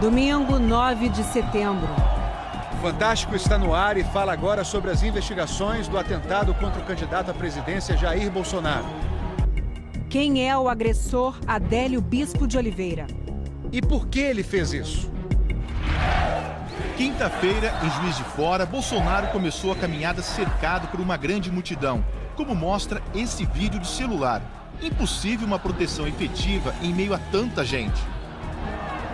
Domingo, 9 de setembro. O Fantástico está no ar e fala agora sobre as investigações do atentado contra o candidato à presidência Jair Bolsonaro. Quem é o agressor Adélio Bispo de Oliveira? E por que ele fez isso? Quinta-feira, em Juiz de Fora, Bolsonaro começou a caminhada cercado por uma grande multidão, como mostra esse vídeo de celular. Impossível uma proteção efetiva em meio a tanta gente.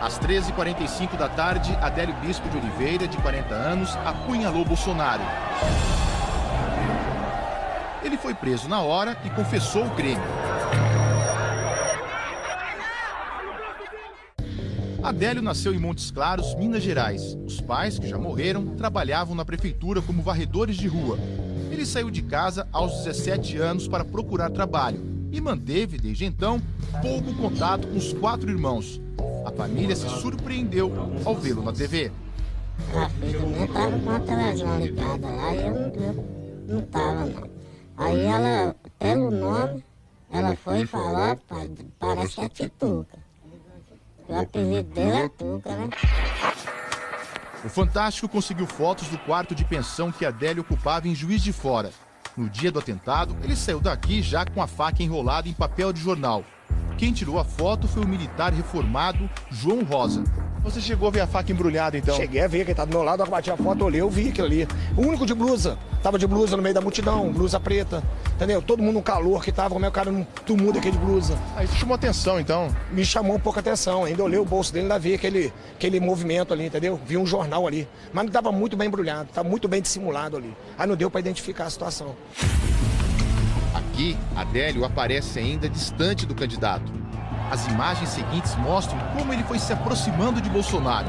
Às 13h45 da tarde, Adélio Bispo de Oliveira, de 40 anos, apunhalou Bolsonaro. Ele foi preso na hora e confessou o crime. Adélio nasceu em Montes Claros, Minas Gerais. Os pais, que já morreram, trabalhavam na prefeitura como varredores de rua. Ele saiu de casa aos 17 anos para procurar trabalho e manteve, desde então, pouco contato com os 4 irmãos. A família se surpreendeu ao vê-lo na TV. A filha minha estava com a televisão ligada lá e eu não estava, não. Aí ela, pelo nome, ela foi falar, pai, parece que é Tituca. O apelido dele é Tuca, né? O Fantástico conseguiu fotos do quarto de pensão que Adélio ocupava em Juiz de Fora. No dia do atentado, ele saiu daqui já com a faca enrolada em papel de jornal. Quem tirou a foto foi o militar reformado João Rosa. Você chegou a ver a faca embrulhada, então? Cheguei a ver, quem tá do meu lado, eu bati a foto, olhei, eu vi aquilo ali. O único de blusa, tava de blusa no meio da multidão, blusa preta, entendeu? Todo mundo no calor que tava, como é o cara não tumulto aqui de blusa. Aí isso chamou atenção, então? Me chamou um pouco a atenção, ainda olhei o bolso dele, ainda vi aquele movimento ali, entendeu? Vi um jornal ali, mas não tava muito bem embrulhado, tava muito bem dissimulado ali. Aí não deu pra identificar a situação. Aqui, Adélio aparece ainda distante do candidato. As imagens seguintes mostram como ele foi se aproximando de Bolsonaro.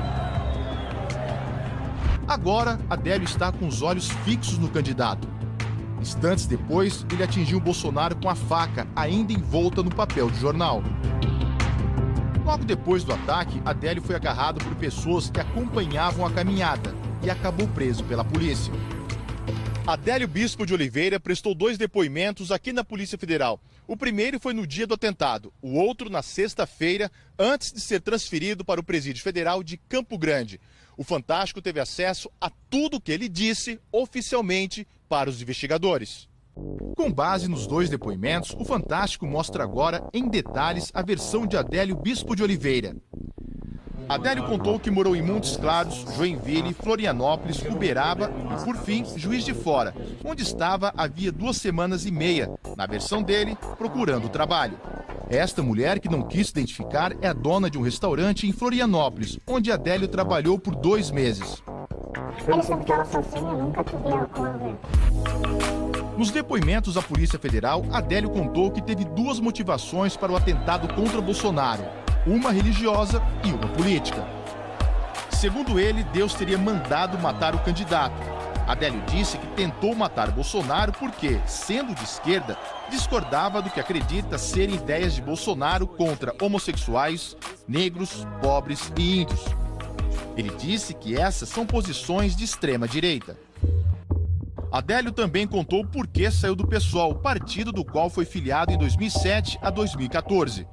Agora, Adélio está com os olhos fixos no candidato. Instantes depois, ele atingiu Bolsonaro com a faca, ainda envolta no papel de jornal. Logo depois do ataque, Adélio foi agarrado por pessoas que acompanhavam a caminhada e acabou preso pela polícia. Adélio Bispo de Oliveira prestou 2 depoimentos aqui na Polícia Federal. O primeiro foi no dia do atentado, o outro na sexta-feira, antes de ser transferido para o Presídio Federal de Campo Grande. O Fantástico teve acesso a tudo o que ele disse oficialmente para os investigadores. Com base nos 2 depoimentos, o Fantástico mostra agora em detalhes a versão de Adélio Bispo de Oliveira. Adélio contou que morou em Montes Claros, Joinville, Florianópolis, Uberaba e, por fim, Juiz de Fora, onde estava havia 2 semanas e meia, na versão dele, procurando trabalho. Esta mulher, que não quis se identificar, é a dona de um restaurante em Florianópolis, onde Adélio trabalhou por 2 meses. Ele sempre estava sozinho, nunca tive álcool. Nos depoimentos à Polícia Federal, Adélio contou que teve 2 motivações para o atentado contra Bolsonaro. Uma religiosa e uma política. Segundo ele, Deus teria mandado matar o candidato. Adélio disse que tentou matar Bolsonaro porque, sendo de esquerda, discordava do que acredita serem ideias de Bolsonaro contra homossexuais, negros, pobres e índios. Ele disse que essas são posições de extrema direita. Adélio também contou por que saiu do PSOL, partido do qual foi filiado em 2007 a 2014.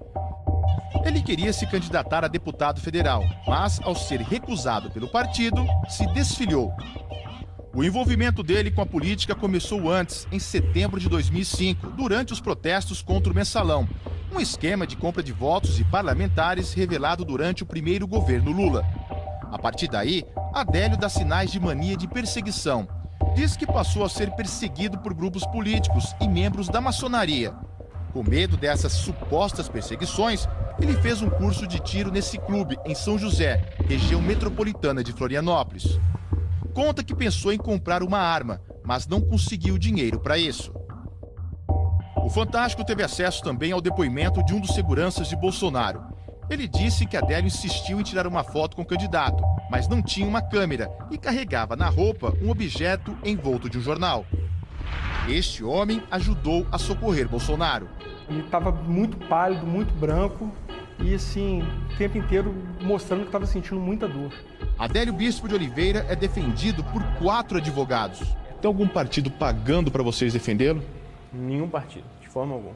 Ele queria se candidatar a deputado federal, mas, ao ser recusado pelo partido, se desfiliou. O envolvimento dele com a política começou antes, em setembro de 2005, durante os protestos contra o mensalão, um esquema de compra de votos e parlamentares revelado durante o primeiro governo Lula. A partir daí, Adélio dá sinais de mania de perseguição. Diz que passou a ser perseguido por grupos políticos e membros da maçonaria. Com medo dessas supostas perseguições, ele fez um curso de tiro nesse clube, em São José, região metropolitana de Florianópolis. Conta que pensou em comprar uma arma, mas não conseguiu dinheiro para isso. O Fantástico teve acesso também ao depoimento de um dos seguranças de Bolsonaro. Ele disse que Adélio insistiu em tirar uma foto com o candidato, mas não tinha uma câmera e carregava na roupa um objeto envolto de um jornal. Este homem ajudou a socorrer Bolsonaro. Ele estava muito pálido, muito branco e, assim, o tempo inteiro mostrando que estava sentindo muita dor. Adélio Bispo de Oliveira é defendido por 4 advogados. Tem algum partido pagando para vocês defendê-lo? Nenhum partido, de forma alguma.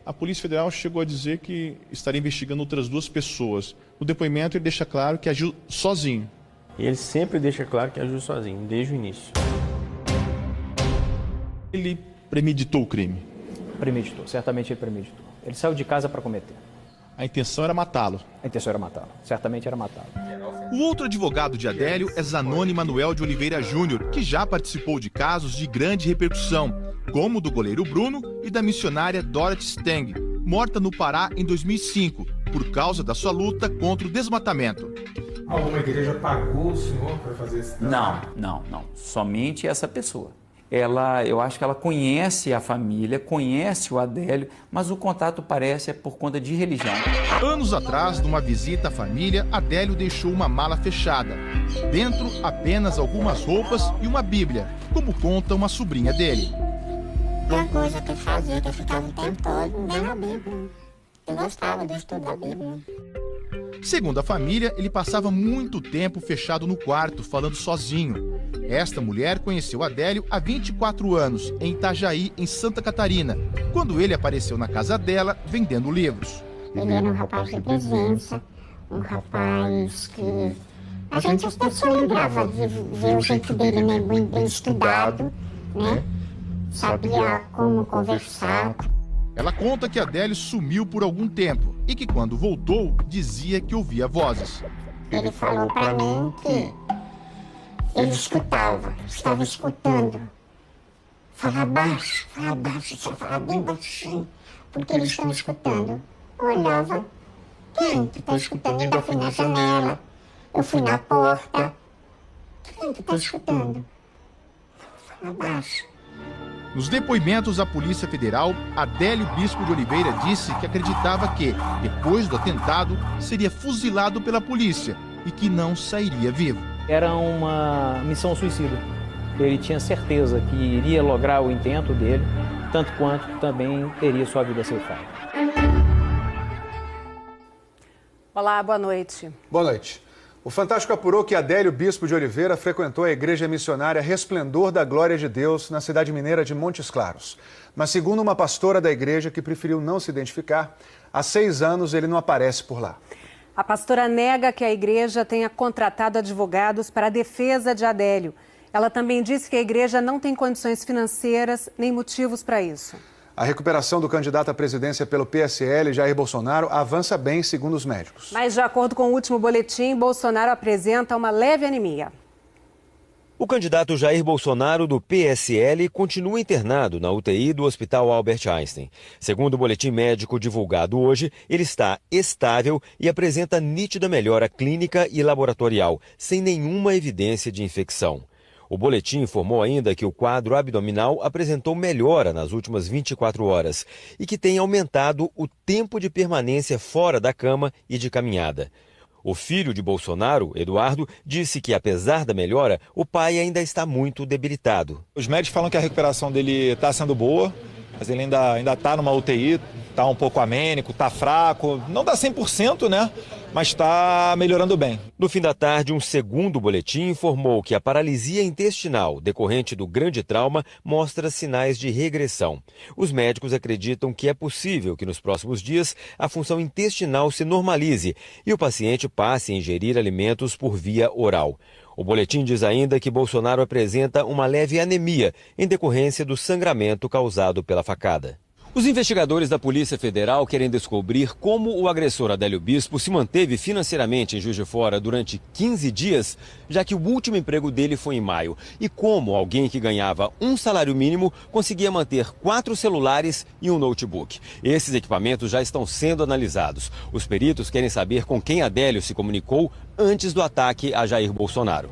A Polícia Federal chegou a dizer que estaria investigando outras 2 pessoas. No depoimento ele deixa claro que agiu sozinho. Ele sempre deixa claro que agiu sozinho, desde o início. Ele premeditou o crime? Premeditou, certamente ele premeditou. Ele saiu de casa para cometer. A intenção era matá-lo? A intenção era matá-lo, certamente era matá-lo. O outro advogado de Adélio é Zanoni Manuel de Oliveira Júnior, que já participou de casos de grande repercussão, como o do goleiro Bruno e da missionária Dorothy Stang, morta no Pará em 2005, por causa da sua luta contra o desmatamento. Alguma igreja pagou o senhor para fazer esse trabalho? Não. Somente essa pessoa. Eu acho que ela conhece a família, conhece o Adélio, mas o contato parece por conta de religião. Anos atrás, numa visita à família, Adélio deixou uma mala fechada. Dentro, apenas algumas roupas e uma Bíblia, como conta uma sobrinha dele. Uma coisa que eu fazia, que eu ficava o tempo todo lendo a Bíblia. Eu gostava do estudo da Bíblia. Segundo a família, ele passava muito tempo fechado no quarto, falando sozinho. Esta mulher conheceu Adélio há 24 anos, em Itajaí, em Santa Catarina, quando ele apareceu na casa dela vendendo livros. Ele era um rapaz de presença, um rapaz que a gente só lembrava de ver o jeito dele, né, bem estudado, né? Sabia como conversar. Ela conta que Adélio sumiu por algum tempo e que quando voltou, dizia que ouvia vozes. Ele falou para mim que ele estava escutando. Fala baixo, só fala bem baixinho, porque eles estão escutando. Eu olhava, quem que está escutando? Eu fui na janela, eu fui na porta. Quem que está escutando? Fala baixo. Nos depoimentos à Polícia Federal, Adélio Bispo de Oliveira disse que acreditava que, depois do atentado, seria fuzilado pela polícia e que não sairia vivo. Era uma missão suicida. Ele tinha certeza que iria lograr o intento dele, tanto quanto também teria sua vida ceifada. Olá, boa noite. Boa noite. O Fantástico apurou que Adélio Bispo de Oliveira frequentou a igreja missionária Resplendor da Glória de Deus, na cidade mineira de Montes Claros. Mas segundo uma pastora da igreja que preferiu não se identificar, há 6 anos ele não aparece por lá. A pastora nega que a igreja tenha contratado advogados para a defesa de Adélio. Ela também disse que a igreja não tem condições financeiras nem motivos para isso. A recuperação do candidato à presidência pelo PSL, Jair Bolsonaro, avança bem, segundo os médicos. Mas, de acordo com o último boletim, Bolsonaro apresenta uma leve anemia. O candidato Jair Bolsonaro, do PSL, continua internado na UTI do Hospital Albert Einstein. Segundo o boletim médico divulgado hoje, ele está estável e apresenta nítida melhora clínica e laboratorial, sem nenhuma evidência de infecção. O boletim informou ainda que o quadro abdominal apresentou melhora nas últimas 24 horas e que tem aumentado o tempo de permanência fora da cama e de caminhada. O filho de Bolsonaro, Eduardo, disse que, apesar da melhora, o pai ainda está muito debilitado. Os médicos falam que a recuperação dele está sendo boa, mas ele ainda está numa UTI, está um pouco amênico, está fraco, não dá 100%, né? Mas está melhorando bem. No fim da tarde, um segundo boletim informou que a paralisia intestinal decorrente do grande trauma mostra sinais de regressão. Os médicos acreditam que é possível que nos próximos dias a função intestinal se normalize e o paciente passe a ingerir alimentos por via oral. O boletim diz ainda que Bolsonaro apresenta uma leve anemia em decorrência do sangramento causado pela facada. Os investigadores da Polícia Federal querem descobrir como o agressor Adélio Bispo se manteve financeiramente em Juiz de Fora durante 15 dias, já que o último emprego dele foi em maio, e como alguém que ganhava um salário mínimo conseguia manter 4 celulares e um notebook. Esses equipamentos já estão sendo analisados. Os peritos querem saber com quem Adélio se comunicou antes do ataque a Jair Bolsonaro.